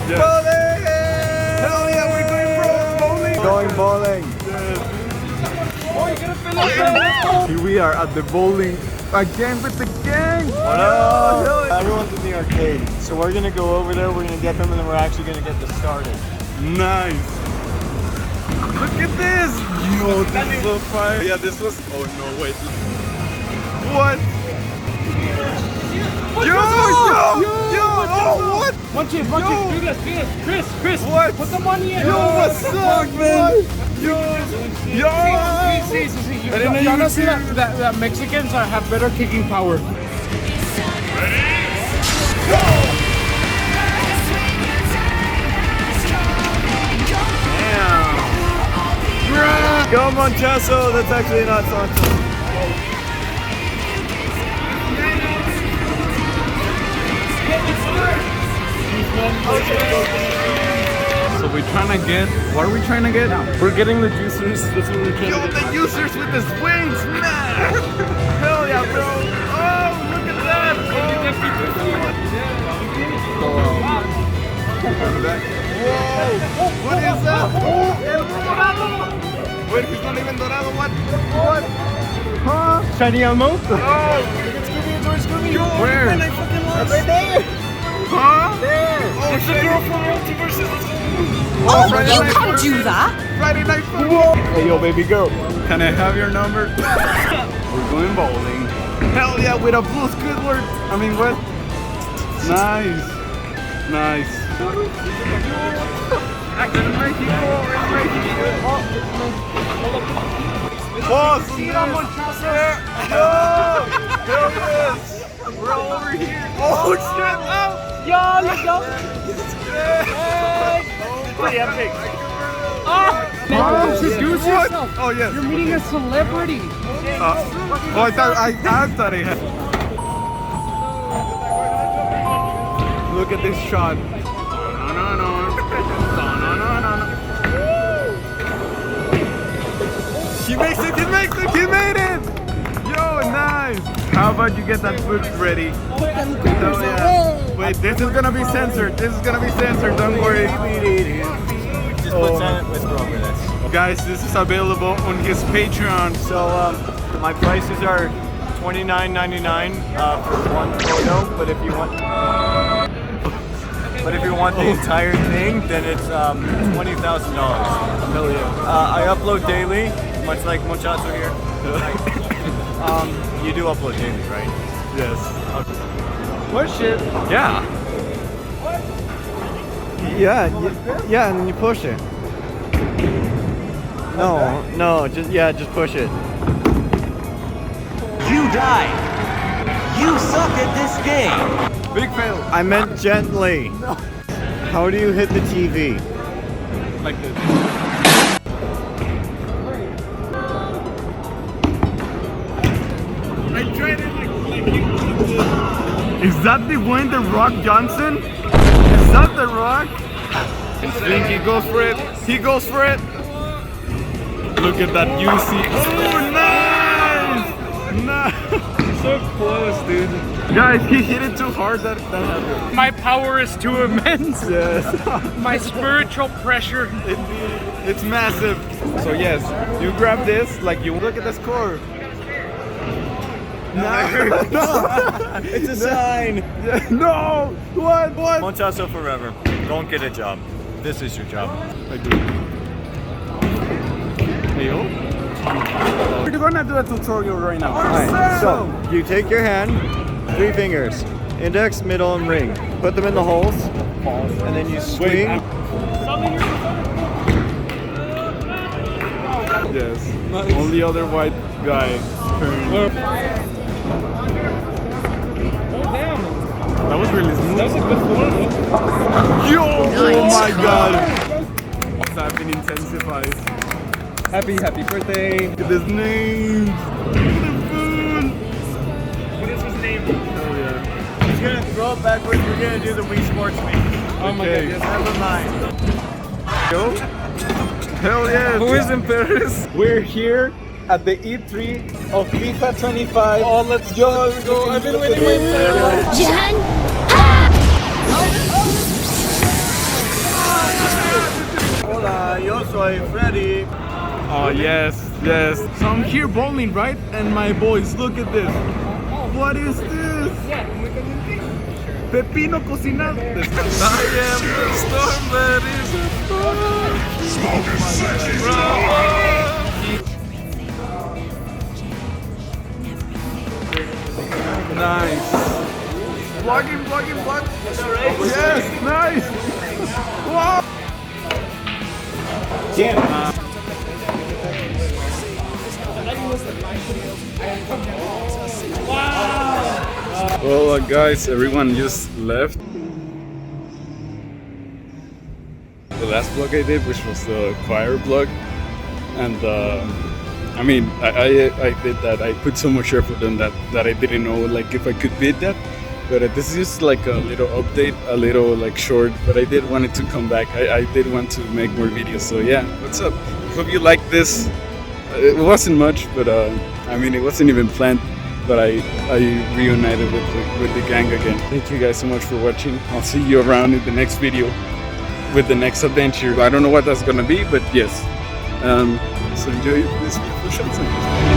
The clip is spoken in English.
Yes. Bowling! Hell yeah, we're going bowling. Going bowling. Oh, you're gonna finish it! Here we are at the bowling again with the gang. What up? Everyone's in the arcade, so we're gonna go over there. We're gonna get them, and then we're actually gonna get this started. Nice. Look at this. Yo, this is so fire. Yeah, this was. Oh no, wait. What? Yo! Oh, what? Punch it, do this, Chris, What? put the money in. Yo, what's up, man? Yo! See. You wanna see that Mexicans have better kicking power. Damn. Go Monchazo! That's actually not Sancho. So we're trying to get. What are we trying to get? We're getting the juicers. That's what we're trying to get. The juicers with the wings, man! Hell yeah, bro! Oh, look at that! Whoa! What is that? Wait, he's not even dorado. What? Huh? Shiny Elmo? Oh! Where? Right there! Huh? There! Oh, It's the girl from Multiverses. Oh, you can't do that. Friday night football. Hey, yo, baby girl. Can I have your number? We're going bowling. Hell yeah, with a blue Squidward. I mean, what? Nice. Boss! Hell yes! We're all over here. Oh, shit! Oh! Yo, let's go. Pretty epic. Introduce yourself. Oh, yes. You're meeting a celebrity. Oh, I thought I he had. Look at this shot. No. He makes it! He made it! Yo, nice! How about you get that food ready? Oh yeah. Wait, this is gonna be censored. Don't worry. Just put Senate with over this. Guys, this is available on his Patreon. So my prices are $29.99 for one photo, but if you want the entire thing, then it's $20,000. I upload daily, much like Monchazo here. You do upload daily, right? Yes. Push it. Yeah. Yeah, and then you push it. No, just push it. You died. You suck at this game. Big fail. I meant gently. How do you hit the TV? Like this. I tried it like you. Is that the one, the Rock Johnson? Is that the Rock? I think he goes for it. Look at that UC. Oh, nice! So close, dude. Guys, he hit it too hard. That happened. My power is too immense. Yes. My spiritual pressure. It's massive. So yes, you grab this, like you look at the score. No. It's a sign. No. What? Monchazo forever. Don't get a job. This is your job. I do. Hey, yo. We're gonna do a tutorial right now. Alright, so you take your hand, 3 fingers, index, middle, and ring. Put them in the holes, and then you swing. Yes. Only other white guy. That was really smooth. That was a good one. Yo! Oh my god! Zapping intensifies. Happy birthday. Look at this name. What is his name? Oh yeah. He's gonna throw it backwards. We're gonna do the Wii Sports meet. Oh my Okay. god, Never mind. Yo. Hell yes. Who is in Paris? We're here at the E3 of FIFA 25. Oh, let's go. I've been waiting my entire life. Jen? boy, Freddy. Oh yes, yes. So I'm here bowling, right? And my boys, look at this. What is this? Pepino cocinado. I am the storm that is Nice. Vlogging. Yes, nice. Wow. Well, guys, everyone just left. The last vlog I did, which was the choir vlog, and I mean, I did that. I put so much effort in that I didn't know like if I could beat that. But this is just like a little update, a little like short. But I did want it to come back. I did want to make more videos. So yeah, what's up? Hope you like this. It wasn't much, but I mean, it wasn't even planned. But I reunited with the gang again. Thank you guys so much for watching. I'll see you around in the next video with the next adventure. I don't know what that's gonna be, but yes. So enjoy this beautiful shot.